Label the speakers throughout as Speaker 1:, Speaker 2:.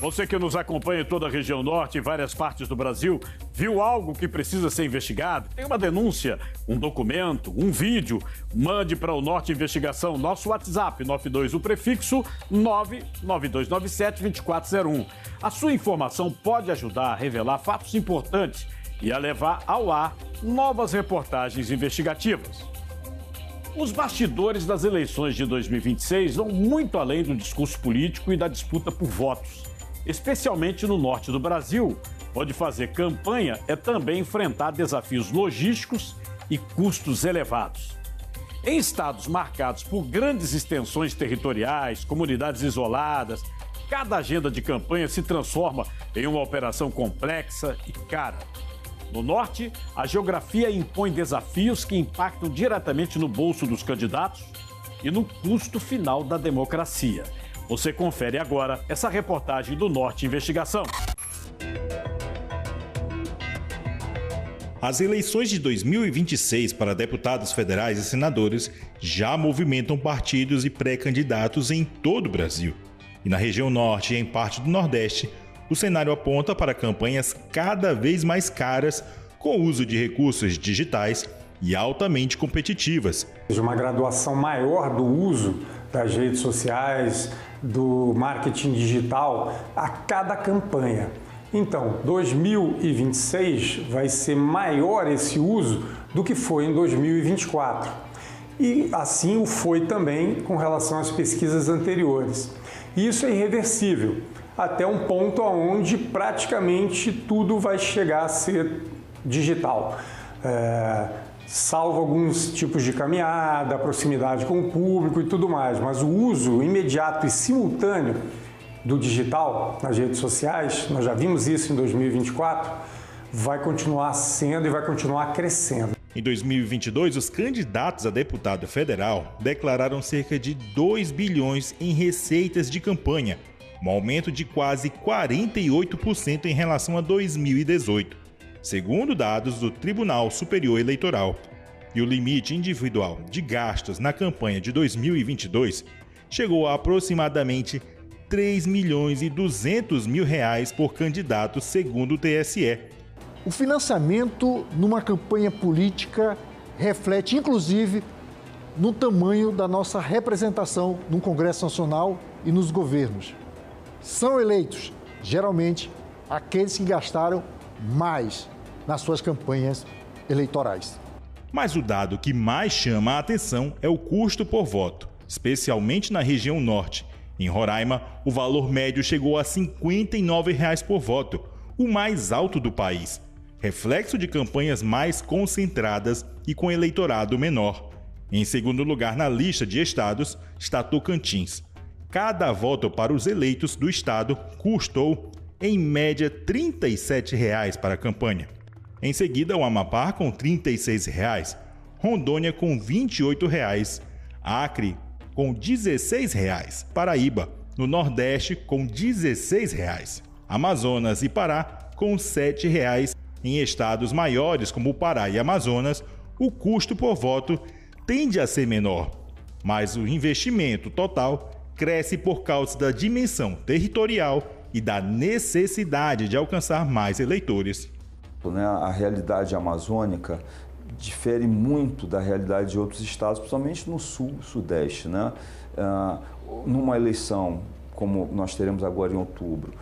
Speaker 1: Você que nos acompanha em toda a região norte e várias partes do Brasil, viu algo que precisa ser investigado? Tem uma denúncia, um documento, um vídeo? Mande para o Norte Investigação, nosso WhatsApp 92, o prefixo 99297-2401. A sua informação pode ajudar a revelar fatos importantes e a levar ao ar novas reportagens investigativas. Os bastidores das eleições de 2026 vão muito além do discurso político e da disputa por votos. Especialmente no norte do Brasil, onde fazer campanha é também enfrentar desafios logísticos e custos elevados. Em estados marcados por grandes extensões territoriais, comunidades isoladas, cada agenda de campanha se transforma em uma operação complexa e cara. No norte, a geografia impõe desafios que impactam diretamente no bolso dos candidatos e no custo final da democracia. Você confere agora essa reportagem do Norte Investigação.
Speaker 2: As eleições de 2026 para deputados federais e senadores já movimentam partidos e pré-candidatos em todo o Brasil. E na região norte e em parte do nordeste, o cenário aponta para campanhas cada vez mais caras, com o uso de recursos digitais e altamente competitivas.
Speaker 3: Uma graduação maior do uso das redes sociais, do marketing digital a cada campanha. Então, 2026 vai ser maior esse uso do que foi em 2024. E assim o foi também com relação às pesquisas anteriores. Isso é irreversível, até um ponto onde praticamente tudo vai chegar a ser digital. Salvo alguns tipos de caminhada, proximidade com o público e tudo mais, mas o uso imediato e simultâneo do digital nas redes sociais, nós já vimos isso em 2024, vai continuar sendo e vai continuar crescendo.
Speaker 2: Em 2022, os candidatos a deputado federal declararam cerca de 2 bilhões em receitas de campanha, um aumento de quase 48% em relação a 2018. Segundo dados do Tribunal Superior Eleitoral. E o limite individual de gastos na campanha de 2022 chegou a aproximadamente 3 milhões e 200 mil reais por candidato, segundo o TSE.
Speaker 4: O financiamento numa campanha política reflete, inclusive, no tamanho da nossa representação no Congresso Nacional e nos governos. São eleitos, geralmente, aqueles que gastaram mais nas suas campanhas eleitorais.
Speaker 2: Mas o dado que mais chama a atenção é o custo por voto, especialmente na região norte. Em Roraima, o valor médio chegou a R$ 59 por voto, o mais alto do país, reflexo de campanhas mais concentradas e com eleitorado menor. Em segundo lugar na lista de estados está Tocantins. Cada voto para os eleitos do estado custou, em média, R$ 37 para a campanha. Em seguida, o Amapá com R$ 36, Rondônia com R$ 28, Acre com R$ 16, Paraíba, no Nordeste com R$ 16, Amazonas e Pará com R$ 7. Em estados maiores como o Pará e Amazonas, o custo por voto tende a ser menor, mas o investimento total cresce por causa da dimensão territorial e da necessidade de alcançar mais eleitores.
Speaker 5: A realidade amazônica difere muito da realidade de outros estados, principalmente no sul e sudeste. Numa eleição como nós teremos agora em outubro,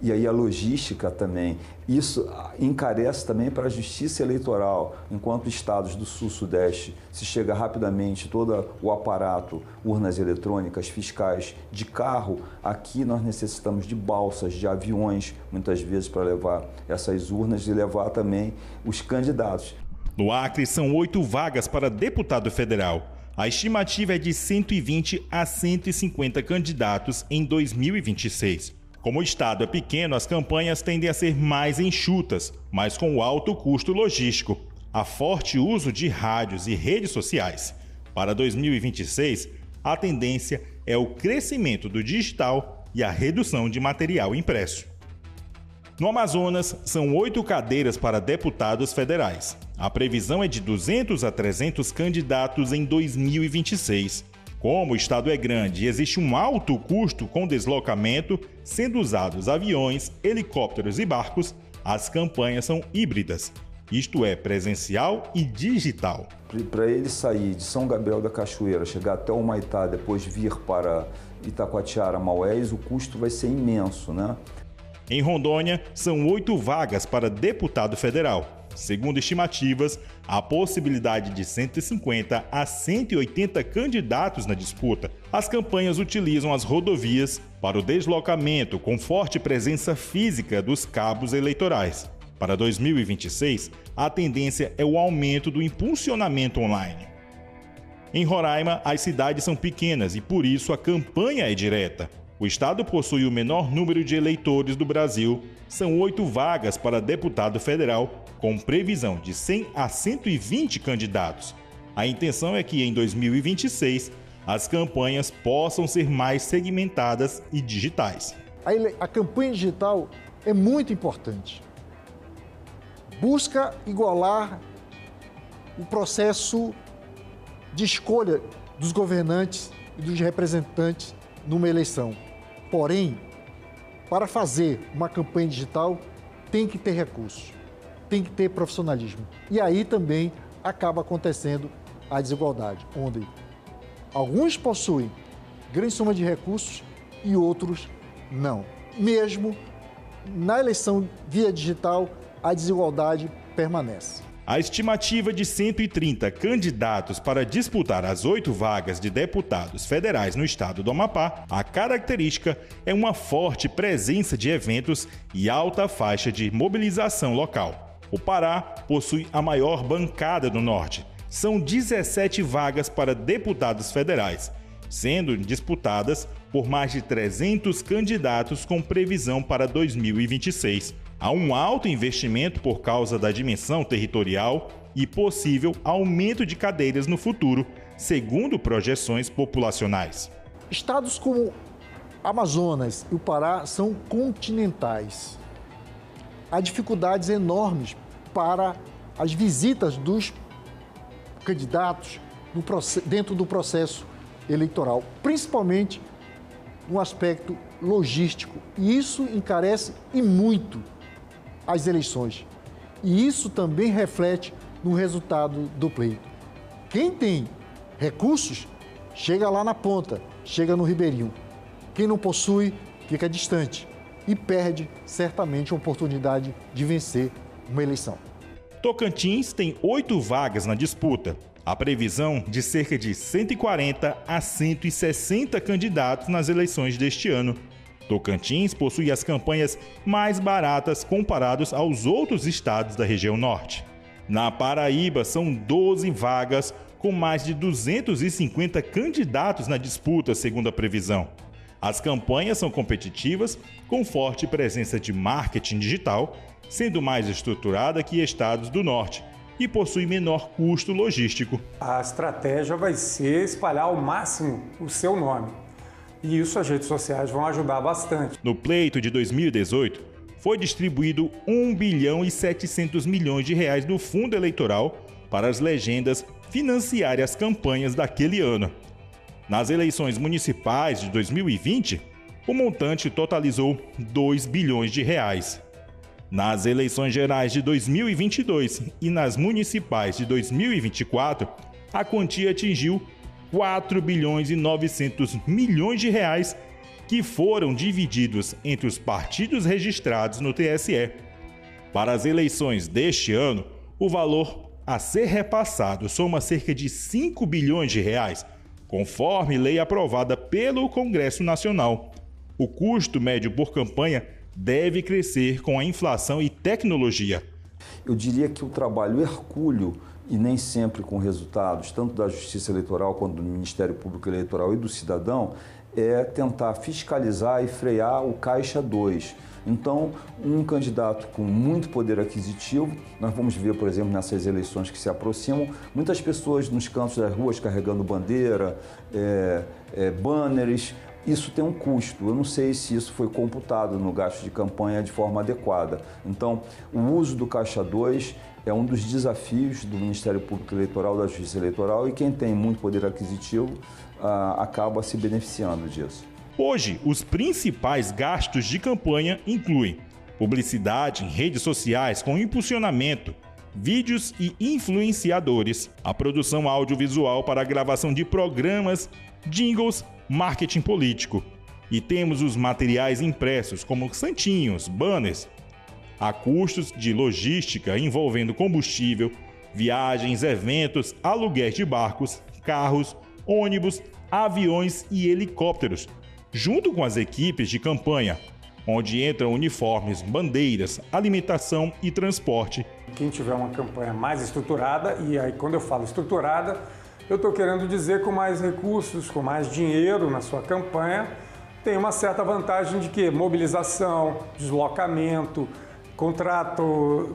Speaker 5: e aí a logística também, isso encarece também para a justiça eleitoral, enquanto estados do sul-sudeste se chega rapidamente todo o aparato, urnas eletrônicas, fiscais, de carro, aqui nós necessitamos de balsas, de aviões, muitas vezes para levar essas urnas e levar também os candidatos.
Speaker 2: No Acre são 8 vagas para deputado federal. A estimativa é de 120 a 150 candidatos em 2026. Como o estado é pequeno, as campanhas tendem a ser mais enxutas, mas com alto custo logístico, a forte uso de rádios e redes sociais. Para 2026, a tendência é o crescimento do digital e a redução de material impresso. No Amazonas, são 8 cadeiras para deputados federais. A previsão é de 200 a 300 candidatos em 2026. Como o estado é grande e existe um alto custo com deslocamento, sendo usados aviões, helicópteros e barcos, as campanhas são híbridas, isto é, presencial e digital.
Speaker 5: Para ele sair de São Gabriel da Cachoeira, chegar até o Maitá, depois vir para Itacoatiara, Maués, o custo vai ser imenso, né?
Speaker 2: Em Rondônia, são 8 vagas para deputado federal. Segundo estimativas, há possibilidade de 150 a 180 candidatos na disputa. As campanhas utilizam as rodovias para o deslocamento com forte presença física dos cabos eleitorais. Para 2026, a tendência é o aumento do impulsionamento online. Em Roraima, as cidades são pequenas e por isso a campanha é direta. O estado possui o menor número de eleitores do Brasil. São 8 vagas para deputado federal, com previsão de 100 a 120 candidatos. A intenção é que em 2026 as campanhas possam ser mais segmentadas e digitais.
Speaker 4: A campanha digital é muito importante. Busca igualar o processo de escolha dos governantes e dos representantes numa eleição. Porém, para fazer uma campanha digital, tem que ter recursos, tem que ter profissionalismo. E aí também acaba acontecendo a desigualdade, onde alguns possuem grande soma de recursos e outros não. Mesmo na eleição via digital, a desigualdade permanece.
Speaker 2: A estimativa de 130 candidatos para disputar as 8 vagas de deputados federais no estado do Amapá, a característica é uma forte presença de eventos e alta faixa de mobilização local. O Pará possui a maior bancada do norte. São 17 vagas para deputados federais, sendo disputadas por mais de 300 candidatos com previsão para 2026. Há um alto investimento por causa da dimensão territorial e possível aumento de cadeiras no futuro, segundo projeções populacionais.
Speaker 4: Estados como Amazonas e o Pará são continentais. Há dificuldades enormes para as visitas dos candidatos dentro do processo eleitoral, principalmente no aspecto logístico. E isso encarece e muito as eleições. E isso também reflete no resultado do pleito. Quem tem recursos, chega lá na ponta, chega no Ribeirinho. Quem não possui, fica distante e perde certamente a oportunidade de vencer uma eleição.
Speaker 2: Tocantins tem 8 vagas na disputa. A previsão de cerca de 140 a 160 candidatos nas eleições deste ano. Tocantins possui as campanhas mais baratas comparados aos outros estados da região norte. Na Paraíba, são 12 vagas com mais de 250 candidatos na disputa, segundo a previsão. As campanhas são competitivas, com forte presença de marketing digital, sendo mais estruturada que estados do norte, e possui menor custo logístico.
Speaker 3: A estratégia vai ser espalhar ao máximo o seu nome. E isso as redes sociais vão ajudar bastante.
Speaker 2: No pleito de 2018, foi distribuído 1 bilhão e 700 milhões de reais do fundo eleitoral para as legendas financiarem as campanhas daquele ano. Nas eleições municipais de 2020, o montante totalizou 2 bilhões de reais. Nas eleições gerais de 2022 e nas municipais de 2024, a quantia atingiu 4 bilhões e 900 milhões de reais que foram divididos entre os partidos registrados no TSE. Para as eleições deste ano, o valor a ser repassado soma cerca de 5 bilhões de reais, conforme lei aprovada pelo Congresso Nacional. O custo médio por campanha deve crescer com a inflação e tecnologia.
Speaker 5: Eu diria que o trabalho hercúleo, e nem sempre com resultados, tanto da Justiça Eleitoral quanto do Ministério Público Eleitoral e do cidadão, é tentar fiscalizar e frear o Caixa 2. Então, um candidato com muito poder aquisitivo, nós vamos ver, por exemplo, nessas eleições que se aproximam, muitas pessoas nos cantos das ruas carregando bandeira, banners, isso tem um custo. Eu não sei se isso foi computado no gasto de campanha de forma adequada. Então, o uso do Caixa 2 é um dos desafios do Ministério Público Eleitoral, da Justiça Eleitoral, e quem tem muito poder aquisitivo acaba se beneficiando disso.
Speaker 2: Hoje, os principais gastos de campanha incluem publicidade em redes sociais com impulsionamento, vídeos e influenciadores, a produção audiovisual para a gravação de programas, jingles, marketing político. E temos os materiais impressos, como santinhos, banners. Há custos de logística envolvendo combustível, viagens, eventos, aluguéis de barcos, carros, ônibus, aviões e helicópteros, junto com as equipes de campanha, onde entram uniformes, bandeiras, alimentação e transporte.
Speaker 3: Quem tiver uma campanha mais estruturada, e aí quando eu falo estruturada, eu estou querendo dizer com mais recursos, com mais dinheiro na sua campanha, tem uma certa vantagem de que mobilização, deslocamento,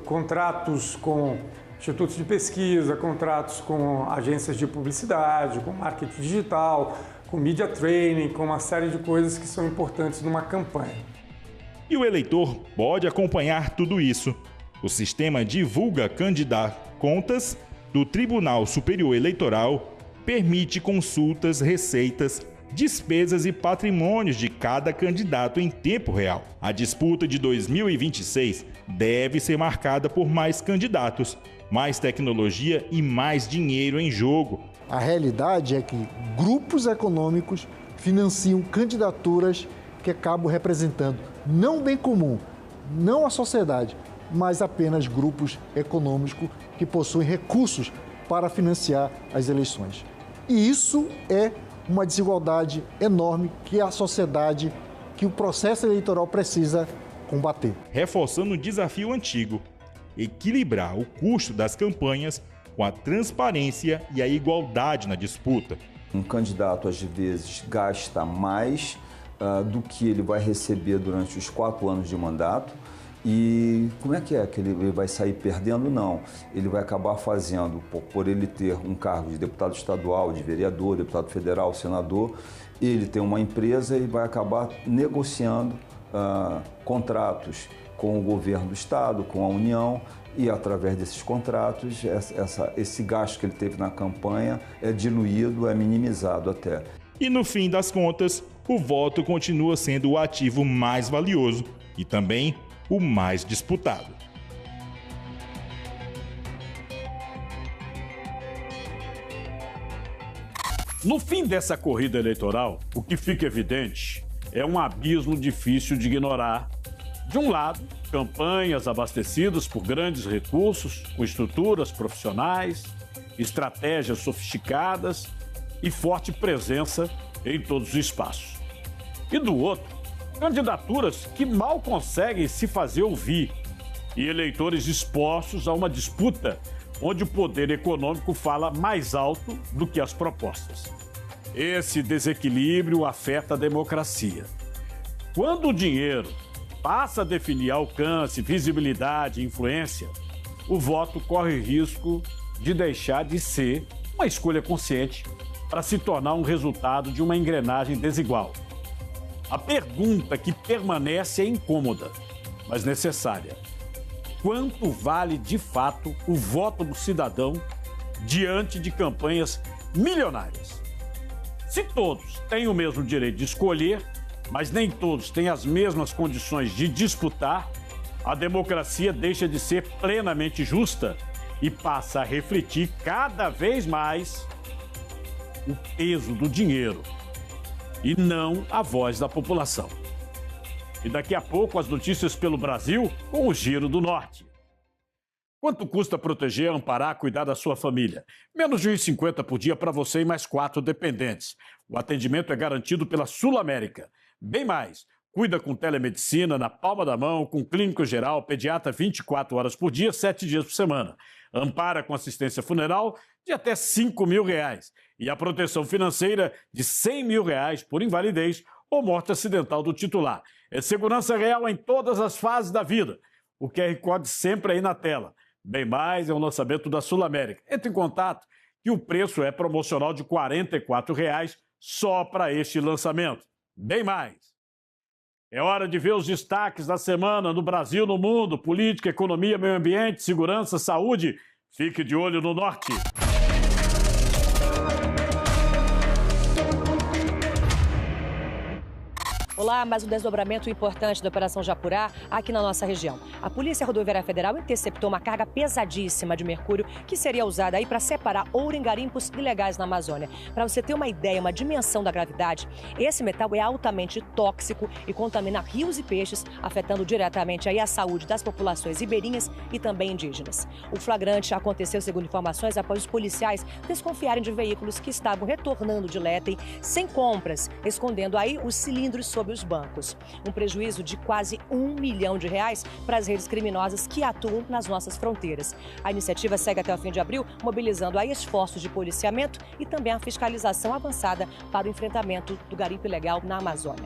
Speaker 3: contratos com institutos de pesquisa, contratos com agências de publicidade, com marketing digital, com media training, com uma série de coisas que são importantes numa campanha.
Speaker 2: E o eleitor pode acompanhar tudo isso. O sistema divulga contas do Tribunal Superior Eleitoral, permite consultas, receitas, despesas e patrimônios de cada candidato em tempo real. A disputa de 2026 deve ser marcada por mais candidatos, mais tecnologia e mais dinheiro em jogo.
Speaker 4: A realidade é que grupos econômicos financiam candidaturas que acabam representando não o bem comum, não a sociedade, mas apenas grupos econômicos que possuem recursos para financiar as eleições. E isso é uma desigualdade enorme que a sociedade, que o processo eleitoral precisa combater.
Speaker 2: Reforçando um desafio antigo, equilibrar o custo das campanhas com a transparência e a igualdade na disputa.
Speaker 5: Um candidato, às vezes, gasta mais do que ele vai receber durante os 4 anos de mandato. E como é que ele vai sair perdendo? Não, ele vai acabar fazendo, por ele ter um cargo de deputado estadual, de vereador, deputado federal, senador, ele tem uma empresa e vai acabar negociando contratos com o governo do estado, com a União, e através desses contratos, esse gasto que ele teve na campanha é diluído, é minimizado até.
Speaker 2: E no fim das contas, o voto continua sendo o ativo mais valioso e também o mais disputado.
Speaker 1: No fim dessa corrida eleitoral, o que fica evidente é um abismo difícil de ignorar. De um lado, campanhas abastecidas por grandes recursos, com estruturas profissionais, estratégias sofisticadas e forte presença em todos os espaços. E do outro, candidaturas que mal conseguem se fazer ouvir e eleitores expostos a uma disputa onde o poder econômico fala mais alto do que as propostas. Esse desequilíbrio afeta a democracia. Quando o dinheiro passa a definir alcance, visibilidade e influência, o voto corre risco de deixar de ser uma escolha consciente para se tornar um resultado de uma engrenagem desigual. A pergunta que permanece é incômoda, mas necessária. Quanto vale, de fato, o voto do cidadão diante de campanhas milionárias? Se todos têm o mesmo direito de escolher, mas nem todos têm as mesmas condições de disputar, a democracia deixa de ser plenamente justa e passa a refletir cada vez mais o peso do dinheiro e não a voz da população. E daqui a pouco as notícias pelo Brasil com o Giro do Norte. Quanto custa proteger, amparar, cuidar da sua família? Menos de R$ 1,50 por dia para você e mais 4 dependentes. O atendimento é garantido pela Sul América. Bem mais, cuida com telemedicina na palma da mão, com clínico geral, pediatra 24 horas por dia, 7 dias por semana. Ampara com assistência funeral de até R$ 5.000 e a proteção financeira de R$ 100.000 por invalidez ou morte acidental do titular. É segurança real em todas as fases da vida. O QR Code sempre aí na tela. Bem mais é um lançamento da Sul América. Entre em contato que o preço é promocional de R$ 44 só para este lançamento. bem mais. É hora de ver os destaques da semana no Brasil, no mundo, política, economia, meio ambiente, segurança, saúde. Fique de olho no Norte.
Speaker 6: Olá, mais um desdobramento importante da Operação Japurá aqui na nossa região. A Polícia Rodoviária Federal interceptou uma carga pesadíssima de mercúrio que seria usada aí para separar ouro em garimpos ilegais na Amazônia. Para você ter uma ideia, uma dimensão da gravidade, esse metal é altamente tóxico e contamina rios e peixes, afetando diretamente aí a saúde das populações ribeirinhas e também indígenas. O flagrante aconteceu, segundo informações, após os policiais desconfiarem de veículos que estavam retornando de Léten sem compras, escondendo aí os cilindros sob os bancos. Um prejuízo de quase R$1 milhão para as redes criminosas que atuam nas nossas fronteiras. A iniciativa segue até o fim de abril, mobilizando aí esforços de policiamento e também a fiscalização avançada para o enfrentamento do garimpo ilegal na Amazônia.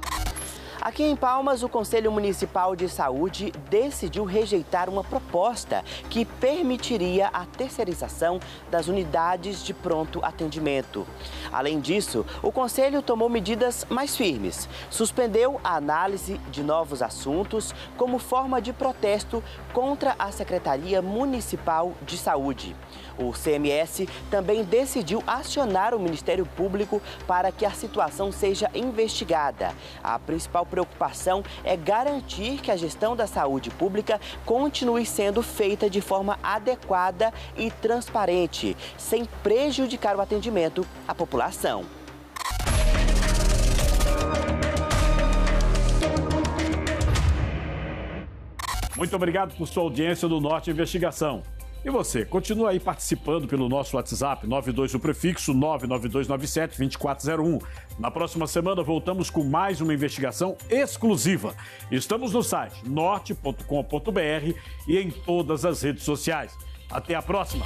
Speaker 7: Aqui em Palmas, o Conselho Municipal de Saúde decidiu rejeitar uma proposta que permitiria a terceirização das unidades de pronto atendimento. Além disso, o Conselho tomou medidas mais firmes. Suspendeu a análise de novos assuntos como forma de protesto contra a Secretaria Municipal de Saúde. O CMS também decidiu acionar o Ministério Público para que a situação seja investigada. A principal preocupação é garantir que a gestão da saúde pública continue sendo feita de forma adequada e transparente, sem prejudicar o atendimento à população.
Speaker 1: Muito obrigado por sua audiência do Norte Investigação. E você, continua aí participando pelo nosso WhatsApp, 92 o prefixo 99297-2401. Na próxima semana voltamos com mais uma investigação exclusiva. Estamos no site norte.com.br e em todas as redes sociais. Até a próxima!